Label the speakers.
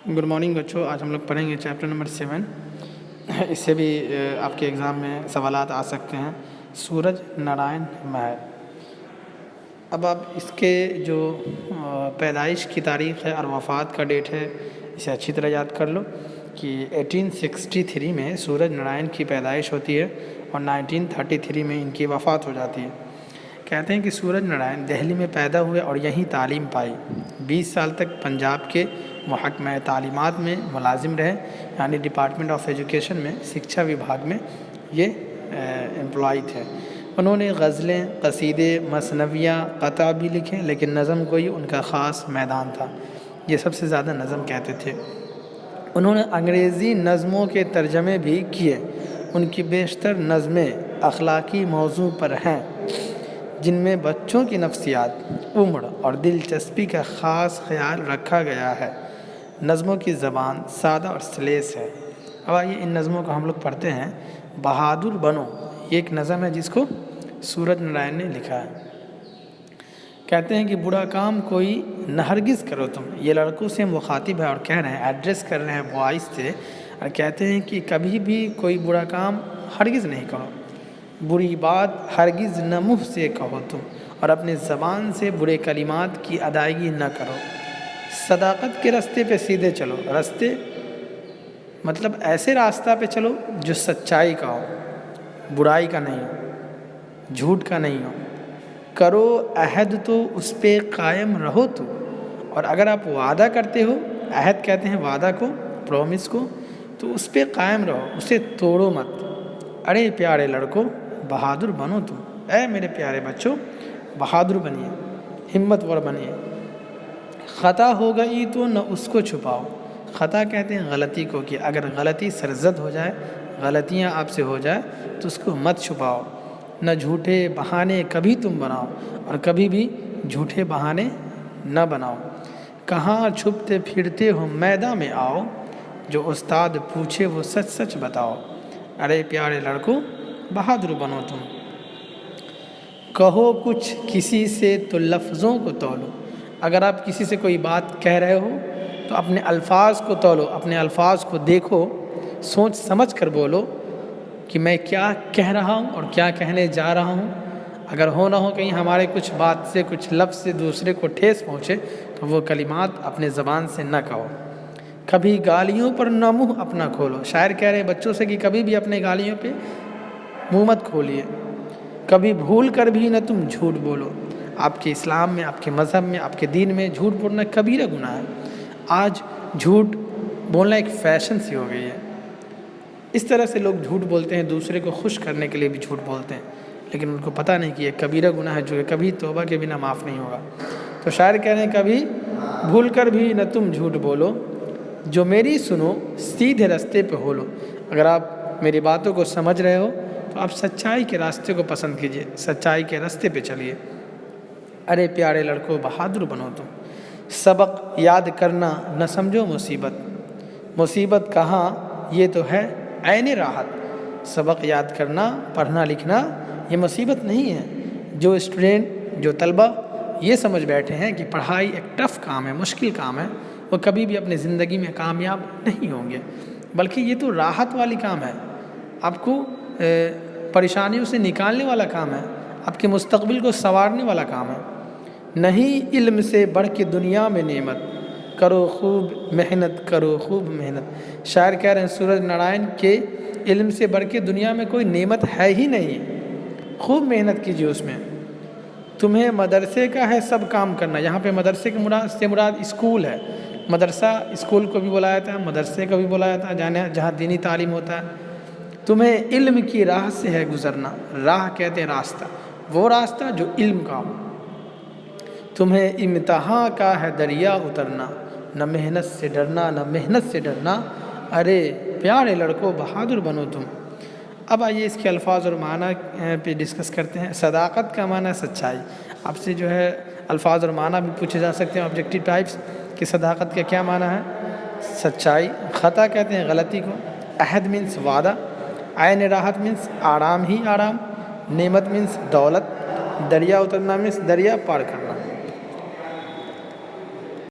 Speaker 1: Good morning بچوں، آج ہم لوگ پڑھیں گے چیپٹر نمبر 7۔ اس سے بھی آپ کے ایگزام میں سوالات آ سکتے ہیں۔ سورج نارائن مہر۔ اب آپ اس کے جو پیدائش کی تاریخ ہے اور وفات کا ڈیٹ ہے، اسے اچھی طرح یاد کر لو کہ 1863 میں سورج نارائن کی پیدائش ہوتی ہے اور 1933 میں ان کی وفات ہو جاتی ہے۔ کہتے ہیں کہ سورج نارائن دہلی میں پیدا ہوئے اور یہیں تعلیم پائی۔ 20 سال تک پنجاب کے محکمہ تعلیمات میں ملازم رہے، یعنی ڈپارٹمنٹ آف ایجوکیشن میں، شکچھا وبھاگ میں یہ امپلائی تھے۔ انہوں نے غزلیں، قصیدے، مثنویاں، قطع بھی لکھے، لیکن نظم گوئی ان کا خاص میدان تھا۔ یہ سب سے زیادہ نظم کہتے تھے۔ انہوں نے انگریزی نظموں کے ترجمے بھی کیے۔ ان کی بیشتر نظمیں اخلاقی موضوع پر ہیں، جن میں بچوں کی نفسیات، عمر اور دلچسپی کا خاص خیال رکھا گیا ہے۔ نظموں کی زبان سادہ اور سلیس ہے۔ اب آئیے ان نظموں کو ہم لوگ پڑھتے ہیں۔ بہادر بنو، یہ ایک نظم ہے جس کو سورج نارائن نے لکھا ہے۔ کہتے ہیں کہ برا کام کوئی نہ ہرگز کرو تم۔ یہ لڑکوں سے مخاطب ہے اور کہہ رہے ہیں، ایڈریس کر رہے ہیں بوائز سے، اور کہتے ہیں کہ کبھی بھی کوئی برا کام ہرگز نہیں کرو۔ بری بات ہرگز نہ منہ سے کہو تم، اور اپنے زبان سے برے کلمات کی ادائیگی نہ کرو۔ صداقت کے راستے پہ سیدھے چلو۔ راستے مطلب ایسے راستہ پہ چلو جو سچائی کا ہو، برائی کا نہیں ہو، جھوٹ کا نہیں ہو۔ کرو عہد تو اس پہ قائم رہو تو، اور اگر آپ وعدہ کرتے ہو، عہد کہتے ہیں وعدہ کو، پرومس کو، تو اس پہ قائم رہو، اسے توڑو مت۔ ارے پیارے لڑکوں، بہادر بنو تم۔ اے میرے پیارے بچوں، بہادر بنیے، ہمت ور بنیے۔ خطا ہو گئی تو نہ اس کو چھپاؤ۔ خطا کہتے ہیں غلطی کو، کہ اگر غلطی سرزد ہو جائے، غلطیاں آپ سے ہو جائے تو اس کو مت چھپاؤ۔ نہ جھوٹے بہانے کبھی تم بناؤ، اور کبھی بھی جھوٹے بہانے نہ بناؤ۔ کہاں چھپتے پھرتے ہو میداں میں آؤ، جو استاد پوچھے وہ سچ سچ بتاؤ۔ ارے پیارے لڑکوں، بہادر بنو تم۔ کہو کچھ کسی سے تو لفظوں کو تولو۔ اگر آپ کسی سے کوئی بات کہہ رہے ہو تو اپنے الفاظ کو تولو، اپنے الفاظ کو دیکھو، سوچ سمجھ کر بولو کہ میں کیا کہہ رہا ہوں اور کیا کہنے جا رہا ہوں۔ اگر ہو نہ ہو کہیں ہمارے کچھ بات سے، کچھ لفظ سے دوسرے کو ٹھیس پہنچے تو وہ کلمات اپنے زبان سے نہ کہو۔ کبھی گالیوں پر نہ منہ اپنا کھولو۔ شاعر کہہ رہے ہیں بچوں سے کہ کبھی بھی اپنے گالیوں پہ منہ مت کھولیے۔ کبھی بھول کر بھی نہ تم جھوٹ بولو۔ آپ کے اسلام میں، آپ کے مذہب میں، آپ کے دین میں جھوٹ بولنا کبیرہ گناہ ہے۔ آج جھوٹ بولنا ایک فیشن سی ہو گئی ہے۔ اس طرح سے لوگ جھوٹ بولتے ہیں، دوسرے کو خوش کرنے کے لیے بھی جھوٹ بولتے ہیں، لیکن ان کو پتہ نہیں کہ یہ کبیرہ گناہ ہے جو کہ کبھی توبہ کے بنا معاف نہیں ہوگا۔ تو شاعر کہہ رہے ہیں کبھی بھول کر بھی نہ تم جھوٹ بولو، جو میری سنو سیدھے راستے پہ ہو لو۔ اگر آپ میری باتوں کو سمجھ رہے ہو تو آپ سچائی کے راستے کو پسند کیجئے، سچائی کے راستے پہ چلیے۔ ارے پیارے لڑکوں، بہادر بنو تم۔ سبق یاد کرنا نہ سمجھو مصیبت۔ مصیبت کہاں، یہ تو ہے عین راحت۔ سبق یاد کرنا، پڑھنا لکھنا یہ مصیبت نہیں ہے۔ جو اسٹوڈنٹ، جو طلبہ یہ سمجھ بیٹھے ہیں کہ پڑھائی ایک ٹف کام ہے، مشکل کام ہے، وہ کبھی بھی اپنی زندگی میں کامیاب نہیں ہوں گے، بلکہ یہ تو راحت والی کام ہے، آپ کو پریشانیوں سے نکالنے والا کام ہے، آپ کے مستقبل کو سنوارنے والا کام ہے۔ نہیں علم سے بڑھ کے دنیا میں نعمت، کرو خوب محنت، کرو خوب محنت۔ شاعر کہہ رہے ہیں سورج نارائن کے علم سے بڑھ کے دنیا میں کوئی نعمت ہے ہی نہیں، خوب محنت کیجیے اس میں۔ تمہیں مدرسے کا ہے سب کام کرنا۔ یہاں پہ مدرسے سے مراد اسکول ہے۔ مدرسہ اسکول کو بھی بلایا جاتا ہے، مدرسے کو بھی بلایا جاتا ہے جہاں دینی تعلیم ہوتا ہے۔ تمہیں علم کی راہ سے ہے گزرنا۔ راہ کہتے ہیں راستہ، وہ راستہ جو علم کا ہو۔ تمہیں امتحان کا ہے دریا اترنا، نہ محنت سے ڈرنا، نہ محنت سے ڈرنا۔ ارے پیارے لڑکوں، بہادر بنو تم۔ اب آئیے اس کے الفاظ اور معنی پہ ڈسکس کرتے ہیں۔ صداقت کا معنی سچائی۔ آپ سے جو ہے الفاظ اور معنی بھی پوچھے جا سکتے ہیں، آبجیکٹیو ٹائپس، کہ صداقت کا کیا معنی ہے؟ سچائی۔ خطا کہتے ہیں غلطی کو۔ عہد مینس وعدہ۔ عین راحت مینس آرام ہی آرام۔ نعمت مینس دولت۔ دریا اترنا مینس دریا پار کرنا۔